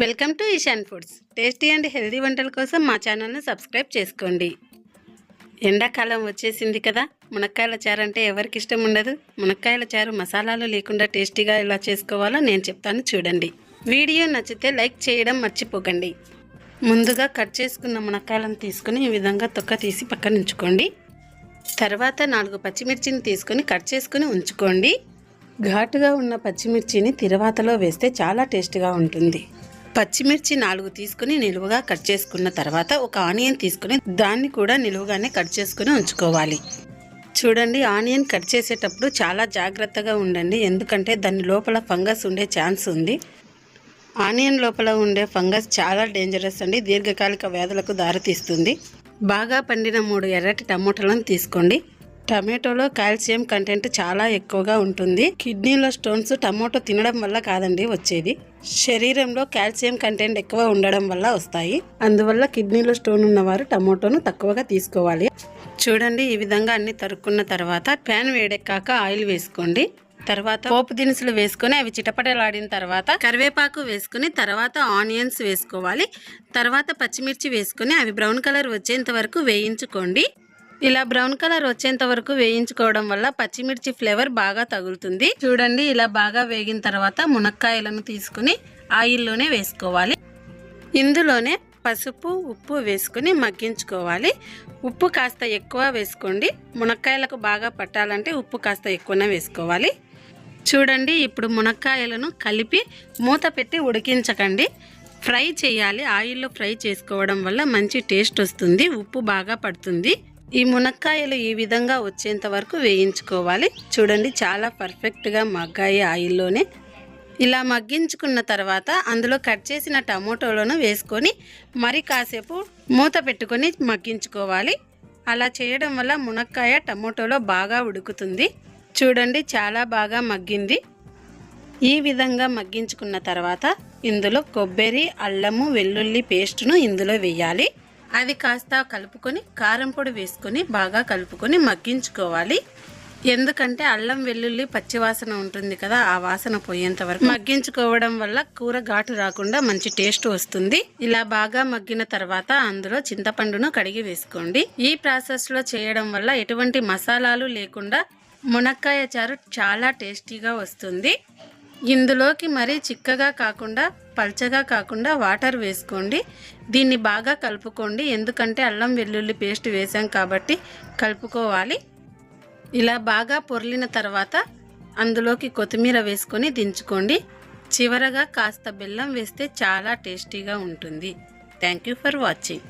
Welcome to Ishan Foods. Tasty and healthy వంటల కోసం మా ఛానల్ని సబ్స్క్రైబ్ చేసుకోండి. ఎండాకాలం వచ్చేసింది కదా, మునక్కాయల చారు అంటే ఎవరికి ఇష్టం ఉండదు. మునక్కాయల చారు మసాలాలు లేకుండా టేస్టీగా ఎలా చేసుకోవాలో నేను చెప్తాను, చూడండి. వీడియో నచ్చితే లైక్ చేయడం మర్చిపోకండి. ముందుగా కట్ చేసుకున్న మునక్కాయలను తీసుకుని ఈ విధంగా తొక్క తీసి పక్కన ఉంచుకోండి. తర్వాత 4 పచ్చిమిర్చిని తీసుకొని కట్ చేసుకుని ఉంచుకోండి. ఘాటుగా ఉన్న పచ్చిమిర్చిని తిరవాతలో వేస్తే చాలా టేస్ట్గా ఉంటుంది. పచ్చిమిర్చి 4 తీసుకుని నిలువుగా కట్ చేసుకున్న తర్వాత ఒక ఆనియన్ తీసుకుని దాన్ని కూడా నిలువుగానే కట్ చేసుకుని ఉంచుకోవాలి. చూడండి, ఆనియన్ కట్ చేసేటప్పుడు చాలా జాగ్రత్తగా ఉండండి, ఎందుకంటే దాని లోపల ఫంగస్ ఉండే ఛాన్స్ ఉంది. ఆనియన్ లోపల ఉండే ఫంగస్ చాలా డేంజరస్ అండి, దీర్ఘకాలిక వ్యాధులకు దారితీస్తుంది. బాగా పండిన 3 ఎర్రటి టమోటాలను తీసుకోండి. టమాటోలో కాల్షియం కంటెంట్ చాలా ఎక్కువగా ఉంటుంది. కిడ్నీలో స్టోన్స్ టమాటో తినడం వల్ల కాదండి వచ్చేది, శరీరంలో కాల్షియం కంటెంట్ ఎక్కువ ఉండడం వల్ల వస్తాయి. అందువల్ల కిడ్నీలో స్టోన్ ఉన్నవారు టమాటోను తక్కువగా తీసుకోవాలి. చూడండి, ఈ విధంగా అన్ని తరుక్కున్న తర్వాత ప్యాన్ వేడెక్కాక ఆయిల్ వేసుకోండి. తర్వాత పోపు దినుసులు వేసుకొని అవి చిటపటలాడిన తర్వాత కరివేపాకు వేసుకుని తర్వాత ఆనియన్స్ వేసుకోవాలి. తర్వాత పచ్చిమిర్చి వేసుకొని అవి బ్రౌన్ కలర్ వచ్చేంత వరకు వేయించుకోండి. ఇలా బ్రౌన్ కలర్ వచ్చేంత వరకు వేయించుకోవడం వల్ల పచ్చిమిర్చి ఫ్లేవర్ బాగా తగులుతుంది. చూడండి, ఇలా బాగా వేగిన తర్వాత మునక్కాయలను తీసుకుని ఆయిల్లోనే వేసుకోవాలి. ఇందులోనే పసుపు, ఉప్పు వేసుకుని మగ్గించుకోవాలి. ఉప్పు కాస్త ఎక్కువ వేసుకోండి, మునక్కాయలకు బాగా పట్టాలంటే ఉప్పు కాస్త ఎక్కువనే వేసుకోవాలి. చూడండి, ఇప్పుడు మునక్కాయలను కలిపి మూత పెట్టి ఉడికించకండి, ఫ్రై చేయాలి. ఆయిల్లో ఫ్రై చేసుకోవడం వల్ల మంచి టేస్ట్ వస్తుంది, ఉప్పు బాగా పడుతుంది. ఈ మునక్కాయలు ఈ విధంగా వచ్చేంత వరకు వేయించుకోవాలి. చూడండి, చాలా పర్ఫెక్ట్గా మగ్గాయి ఆయిల్లోనే. ఇలా మగ్గించుకున్న తర్వాత అందులో కట్ చేసిన టమోటోలను వేసుకొని మరి కాసేపు మూత పెట్టుకొని మగ్గించుకోవాలి. అలా చేయడం వల్ల మునక్కాయ టమోటోలో బాగా ఉడుకుతుంది. చూడండి, చాలా బాగా మగ్గింది. ఈ విధంగా మగ్గించుకున్న తర్వాత ఇందులో కొబ్బరి, అల్లము, వెల్లుల్లి పేస్ట్ను ఇందులో వేయాలి. అది కాస్త కలుపుకొని కారం పొడి వేసుకొని బాగా కలుపుకొని మగ్గించుకోవాలి. ఎందుకంటే అల్లం వెల్లుల్లి పచ్చివాసన ఉంటుంది కదా, ఆ వాసన పోయేంత వరకు మగ్గించుకోవడం వల్ల కూర ఘాటు రాకుండా మంచి టేస్ట్ వస్తుంది. ఇలా బాగా మగ్గిన తర్వాత అందులో చింతపండును కడిగి వేసుకోండి. ఈ ప్రాసెస్లో చేయడం వల్ల ఎటువంటి మసాలాలు లేకుండా మునక్కాయ చారు చాలా టేస్టీగా వస్తుంది. ఇందులోకి మరీ చిక్కగా కాకుండా పల్చగా కాకుండా వాటర్ వేసుకోండి. దీన్ని బాగా కలుపుకోండి, ఎందుకంటే అల్లం వెల్లుల్లి పేస్ట్ వేసాం కాబట్టి కలుపుకోవాలి. ఇలా బాగా పొర్లిన తర్వాత అందులోకి కొత్తిమీర వేసుకొని దించుకోండి. చివరగా కాస్త బెల్లం వేస్తే చాలా టేస్టీగా ఉంటుంది. Thank you for watching.